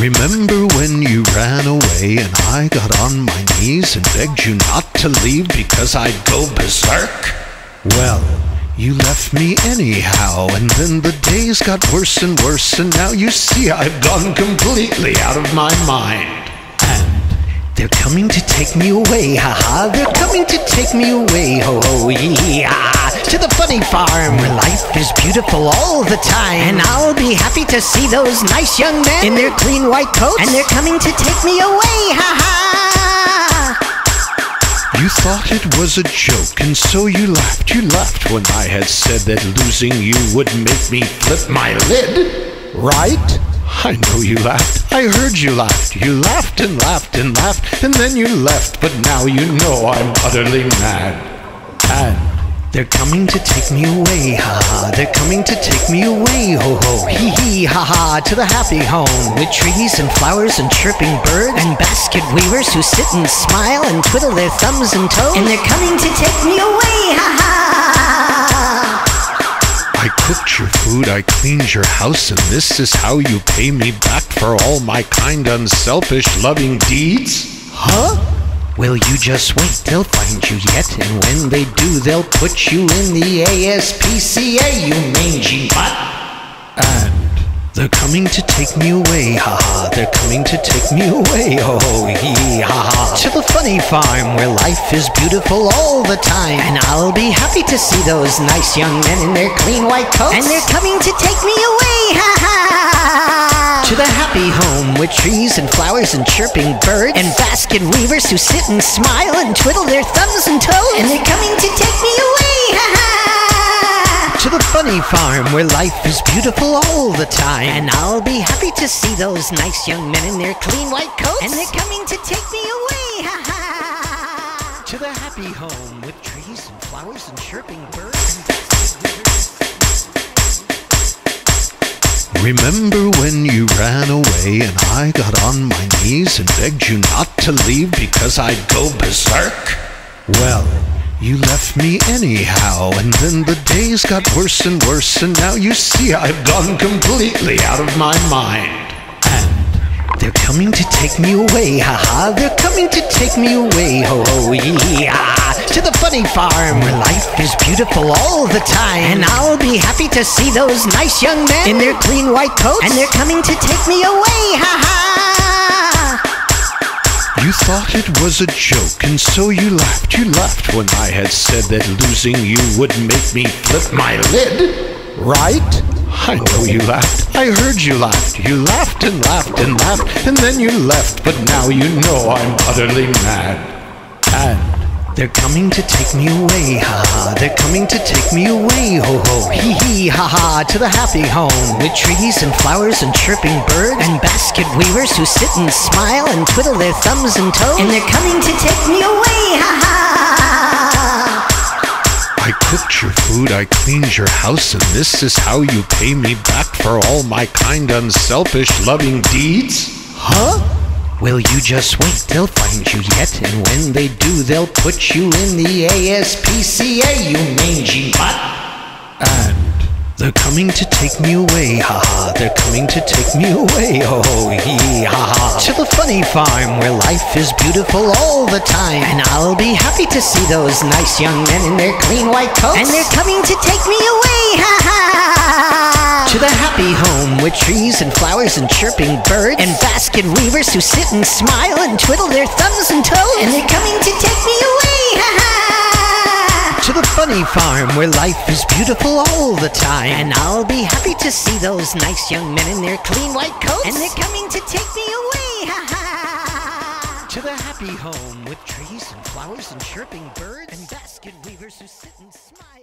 Remember when you ran away and I got on my knees and begged you not to leave because I'd go berserk? Well, you left me anyhow, and then the days got worse and worse, and now you see I've gone completely out of my mind. And they're coming to take me away, ha-ha, they're coming to take me away, ho-ho, yee-ha, to the funny farm where life is beautiful all the time. And I'll be happy to see those nice young men in their clean white coats, and they're coming to take me away, ha-ha. You thought it was a joke, and so you laughed when I had said that losing you would make me flip my lid, right? I know you laughed, I heard you laughed. You laughed and laughed and laughed, and then you left, but now you know I'm utterly mad. And they're coming to take me away, ha-ha, they're coming to take me away, ho-ho, hee-hee, ha-ha, to the happy home with trees and flowers and chirping birds and basket weavers who sit and smile and twiddle their thumbs and toes. And they're coming to take me away, ha-ha. I cooked your food, I cleaned your house, and this is how you pay me back for all my kind, unselfish, loving deeds? Huh? Well, you just wait, they'll find you yet, and when they do, they'll put you in the ASPCA, you mangy butt. And they're coming to take me away, ha-ha, they're coming to take me away, ho-ho, hee-ha-ha, to the funny farm where life is beautiful all the time. And I'll be happy to see those nice young men in their clean white coats, and they're coming to take me away, ha-ha, to the happy home with trees and flowers and chirping birds and basket weavers who sit and smile and twiddle their thumbs and toes. And they're coming to take me away, ha-ha, to the funny farm where life is beautiful all the time. And I'll be happy to see those nice young men in their clean white coats, and they're coming to take me away, ha-ha, to the happy home with trees and flowers and chirping birds and basket weavers. Remember when you ran away and I got on my knees and begged you not to leave because I'd go berserk? Well, you left me anyhow, and then the days got worse and worse, and now you see I've gone completely out of my mind. And they're coming to take me away, ha-ha, they're coming to take me away, ho-ho, yee-ha, to the funny farm where life is beautiful all the time. And I'll be happy to see those nice young men in their clean white coats, and they're coming to take me away, ha-ha. You thought it was a joke, and so you laughed when I had said that losing you would make me flip my lid, right? I know you laughed, I heard you laughed. You laughed and laughed and laughed, and then you left, but now you know I'm utterly mad. And they're coming to take me away, ha-ha, they're coming to take me away, ho-ho, hee-hee, ha-ha, to the happy home with trees and flowers and chirping birds and basket weavers who sit and smile and twiddle their thumbs and toes. And they're coming to take me away, ha-ha. I cooked your food, I cleaned your house, and this is how you pay me back for all my kind, unselfish, loving deeds? Huh? Well, you just wait, they'll find you yet, and when they do, they'll put you in the ASPCA, you mangy butt. And they're coming to take me away, ha-ha, they're coming to take me away, ho-ho, hee-ha-ha, to the funny farm where life is beautiful all the time. And I'll be happy to see those nice young men in their clean white coats, and they're coming to take me away, ha-ha, to the happy home with trees and flowers and chirping birds and basket weavers who sit and smile and twiddle their thumbs and toes. And they're coming to take me away, ha-ha, to the funny farm where life is beautiful all the time. And I'll be happy to see those nice young men in their clean white coats, and they're coming to take me away, ha-ha, to the happy home with trees and flowers and chirping birds and basket weavers who sit and smile.